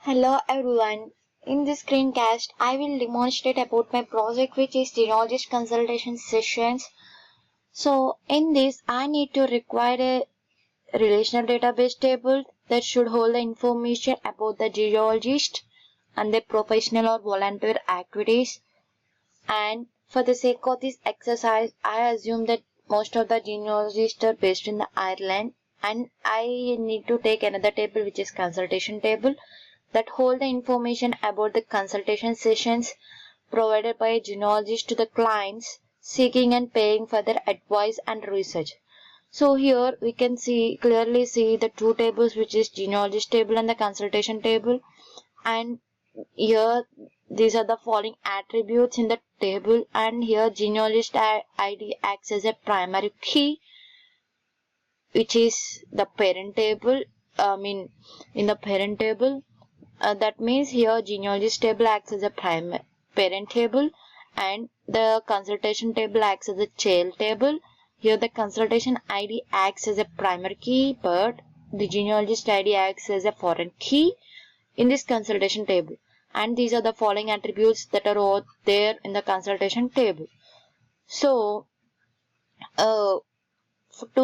Hello everyone. In this screencast, I will demonstrate about my project which is Genealogist consultation sessions. So in this, I need to require a relational database table that should hold the information about the genealogist and their professional or volunteer activities. And for the sake of this exercise, I assume that most of the genealogists are based in Ireland, and I need to take another table which is consultation table that hold the information about the consultation sessions provided by a genealogist to the clients seeking and paying for their advice and research. So here we can clearly see the two tables, which is genealogist table and the consultation table. And here these are the following attributes in the table, and here genealogist ID acts as a primary key, which is the parent table. In the parent table, that means here genealogist table acts as a parent table, and the consultation table acts as a child table. Here the consultation ID acts as a primary key, but the genealogist ID acts as a foreign key in this consultation table. And these are the following attributes that are all there in the consultation table. So, to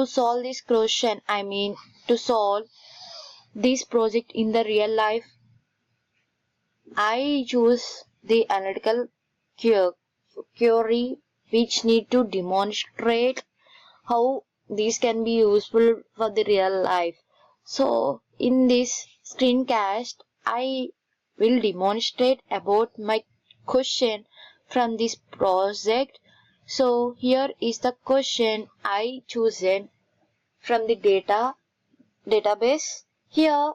solve this question, to solve this project in the real life, I choose the analytical query which need to demonstrate how these can be useful for the real life. So in this screencast, I will demonstrate about my question from this project. So here is the question I chosen from the database. Here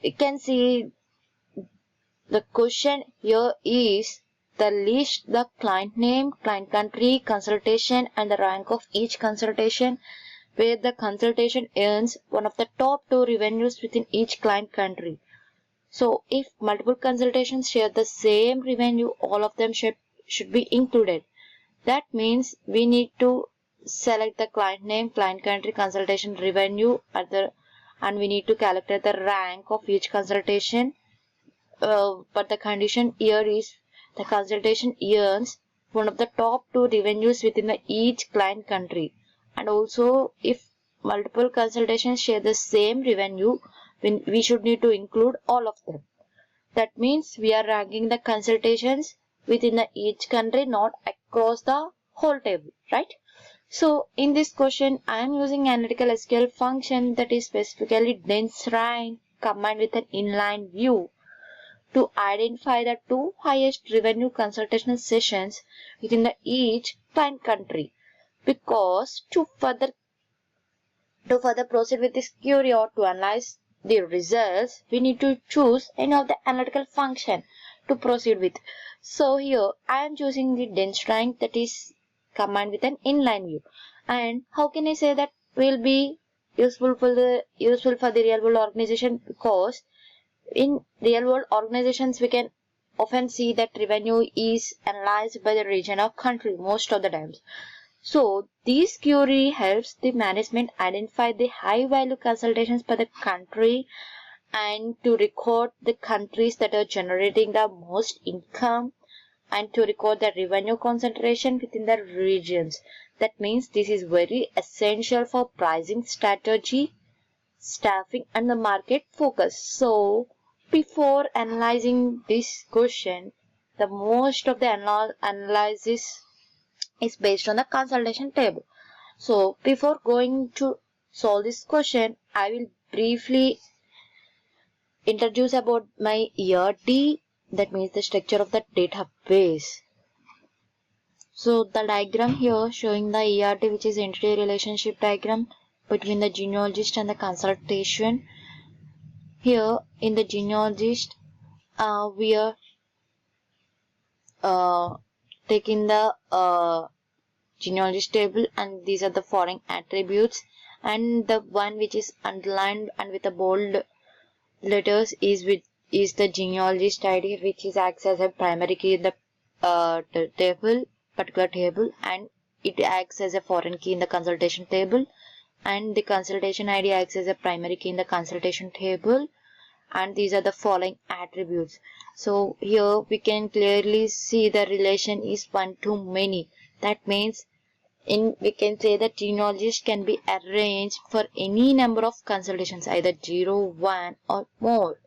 you can see the question here is the list the client name, client country, consultation, and the rank of each consultation, where the consultation earns one of the top two revenues within each client country. So if multiple consultations share the same revenue, all of them should be included. That means we need to select the client name, client country, consultation revenue, and we need to calculate the rank of each consultation. But the condition here is the consultation earns one of the top two revenues within each client country. And also, if multiple consultations share the same revenue, we should need to include all of them. That means we are ranking the consultations within each country, not across the whole table, right? So in this question, I am using analytical SQL function that is specifically NSravani combined with an inline view to identify the two highest revenue consultation sessions within each client country. Because to further proceed with this query or to analyze the results, we need to choose any of the analytical function to proceed with. So here I am choosing the NSravani, that is combined with an inline view. And how can I say that will be useful for the real world organization? Because in real world organizations, we can often see that revenue is analyzed by the region or country most of the times. So this query helps the management identify the high value consultations per the country and to record the countries that are generating the most income and to record the revenue concentration within the regions. That means this is very essential for pricing strategy, staffing, and the market focus. So before analyzing this question, the most of the analysis is based on the consultation table. So before going to solve this question, I will briefly introduce about my ERD, that means the structure of the database. So the diagram here showing the ERD, which is entity relationship diagram between the genealogist and the consultation. Here in the genealogist, we are taking the genealogist table, and these are the following attributes, and the one which is underlined and with the bold letters is the genealogist ID, which is acts as a primary key in the particular table, and it acts as a foreign key in the consultation table, and the consultation ID acts as a primary key in the consultation table, and these are the following attributes. So here we can clearly see the relation is 1 to many. That means we can say that genealogist can be arranged for any number of consultations, either 0, 1 or more.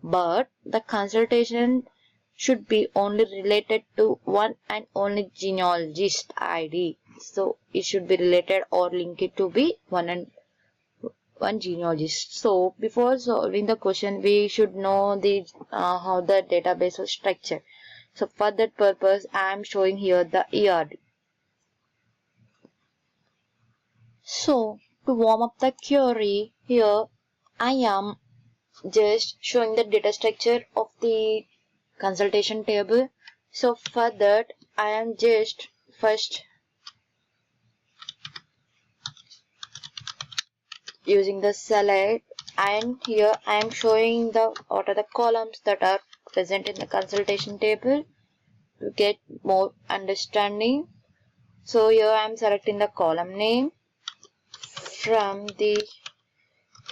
But the consultation should be only related to one and only genealogist ID. So it should be related or linked to be one genealogist. So before solving the question, we should know the how the database is structured. So for that purpose, I am showing here the ERD. So to warm up the query, here I am just showing the data structure of the consultation table. So for that, I am just first using the select, and here I am showing what are the columns that are present in the consultation table to get more understanding. So here I am selecting the column name from the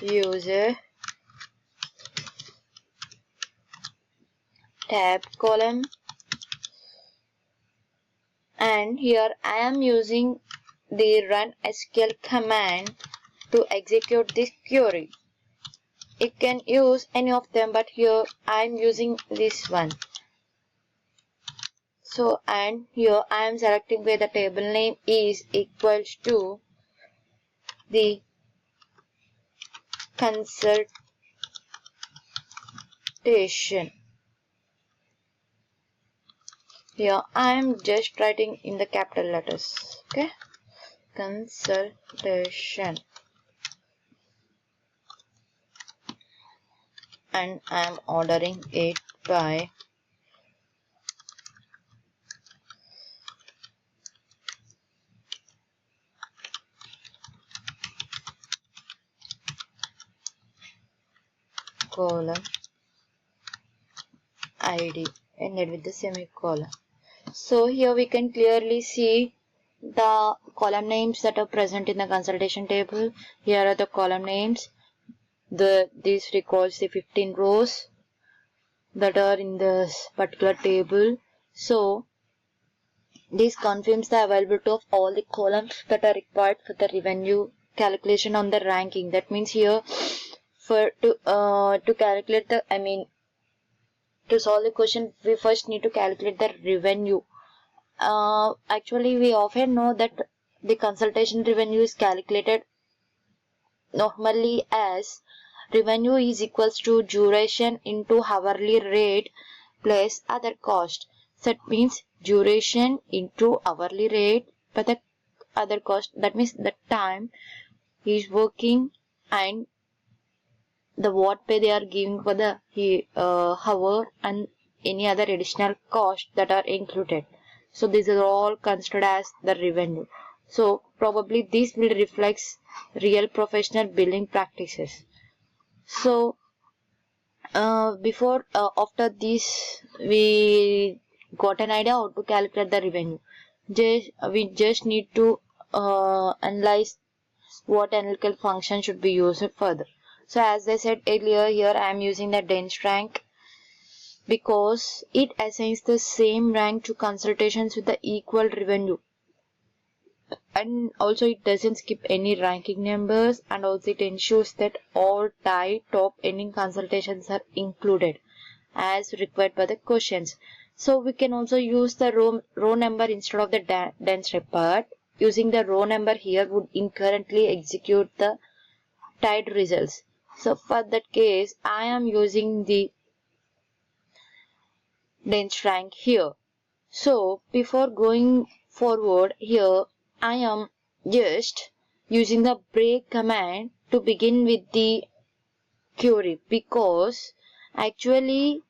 user tab column, and here I am using the run SQL command to execute this query. You can use any of them, but here I am using this one. So, and here I am selecting where the table name is equals to the consultation. Here I am just writing in the capital letters. Okay, consultation, and I am ordering it by column ID ended with the semicolon. So here we can clearly see the column names that are present in the consultation table. Here are the column names. This records the 15 rows that are in this particular table. So this confirms the availability of all the columns that are required for the revenue calculation on the ranking. That means here for to calculate the to solve the question, we first need to calculate the revenue. Actually, we often know that the consultation revenue is calculated normally as revenue is equals to duration into hourly rate plus other cost. So that means duration into hourly rate but the other cost. That means the time he is working and the what pay they are giving for the hour and any other additional cost that are included. So these are all considered as the revenue. So probably this will reflect real professional billing practices. So after this we got an idea how to calculate the revenue. We just need to analyze what analytical function should be used further. So as I said earlier, here I am using the dense rank because it assigns the same rank to consultations with the equal revenue, and also it doesn't skip any ranking numbers, and also it ensures that all top ending consultations are included as required by the questions. So we can also use the row number instead of the dense rank, but using the row number here would incorrectly execute the tied results. So for that case, I am using the dense rank here. So before going forward here, I am just using the break command to begin with the query, because actually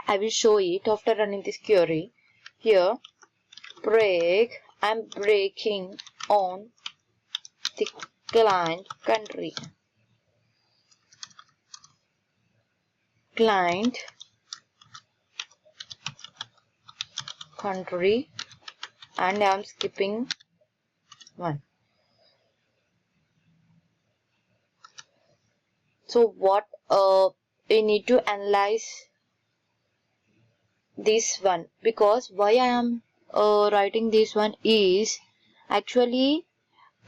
I will show it after running this query. Here break, I am breaking on the client country. Client country, and I am skipping one. So what we need to analyze this one, because why I am writing this one is actually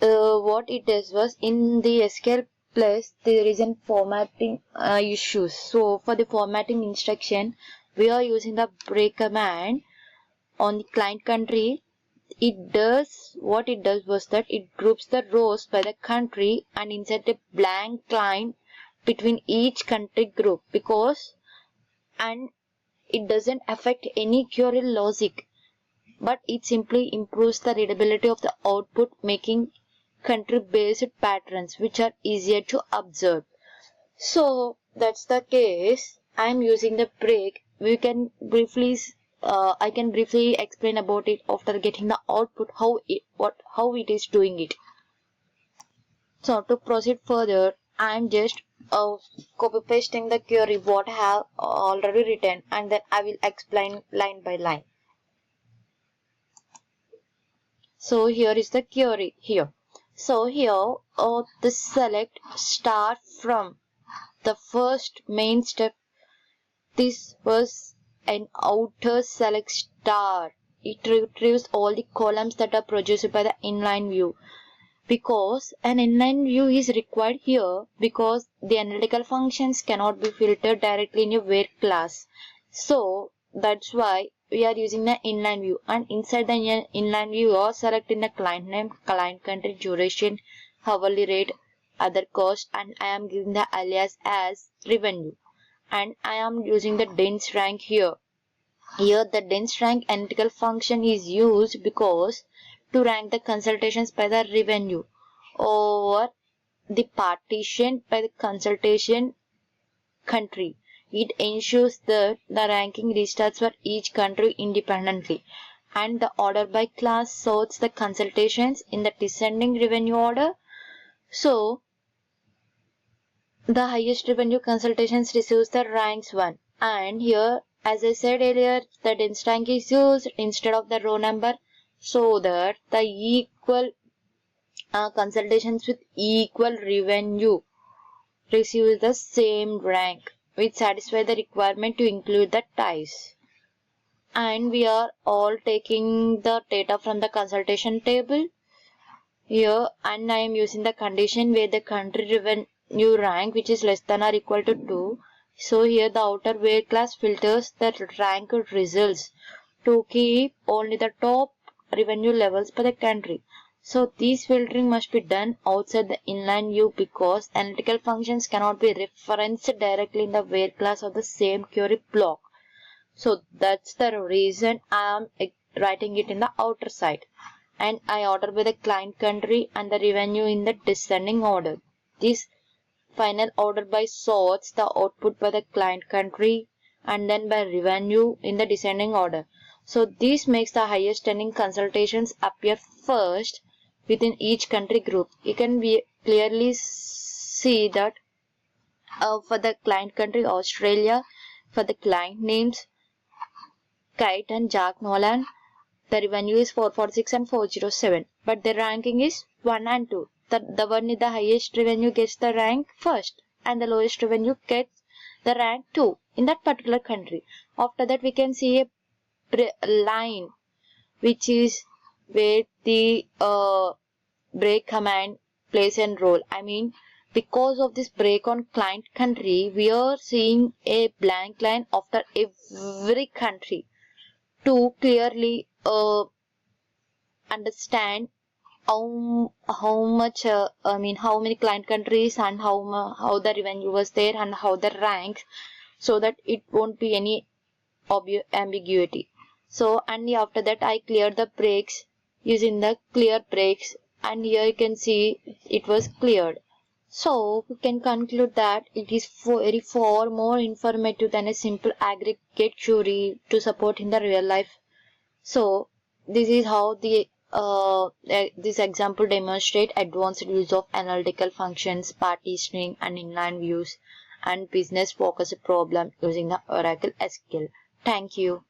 what it is was in the SQL plus there is a formatting issues. So for the formatting instruction, we are using the break command on the client country. What it does was that it groups the rows by the country and insert a blank line between each country group, and it doesn't affect any query logic, but it simply improves the readability of the output, making country-based patterns which are easier to observe. So that's the case. I'm using the break. I can briefly explain about it after getting the output, how it is doing it. So to proceed further, I'm just copy pasting the query what I have already written, and then I will explain line by line. So here is the query here. So here the select start from the first main step. This was an outer select star. It retrieves all the columns that are produced by the inline view, because an inline view is required here because the analytical functions cannot be filtered directly in your where class. So that's why we are using the inline view, and inside the inline view you are selecting the client name, client country, duration, hourly rate, other cost, and I am giving the alias as revenue, and I am using the dense rank here. Here the dense rank analytical function is used because to rank the consultations by the revenue over the partition by the consultation country. It ensures that the ranking restarts for each country independently, and the order by class sorts the consultations in the descending revenue order. So the highest revenue consultations receives the ranks 1, and here as I said earlier, the dense rank is used instead of the row number so that the equal consultations with equal revenue receive the same rank, which satisfy the requirement to include the ties. And we are all taking the data from the consultation table here, and I am using the condition where the country revenue rank which is less than or equal to 2. So here the outer where class filters the rank results to keep only the top revenue levels per the country. So this filtering must be done outside the inline view because analytical functions cannot be referenced directly in the where class of the same query block. So that's the reason I am writing it in the outer side, and I order by the client country and the revenue in the descending order. This final order by sorts the output by the client country and then by revenue in the descending order. So this makes the highest earning consultations appear first within each country group. You can clearly see that for the client country Australia, for the client names Kite and Jack Nolan, the revenue is 446 and 407, but the ranking is 1 and 2. The one with the highest revenue gets the rank first, and the lowest revenue gets the rank 2 in that particular country. After that, we can see a line which is where the break command plays a role. I mean, because of this break on client country, we are seeing a blank line after every country to clearly understand how much how many client countries and how the revenue was there and how the ranks, so that it won't be any ambiguity. So and after that I cleared the breaks using the clear breaks, and here you can see it was cleared. So we can conclude that it is very far more informative than a simple aggregate query to support in the real life. So this is how this example demonstrate advanced use of analytical functions, partitioning, and inline views, and business focused problem using the Oracle SQL. Thank you.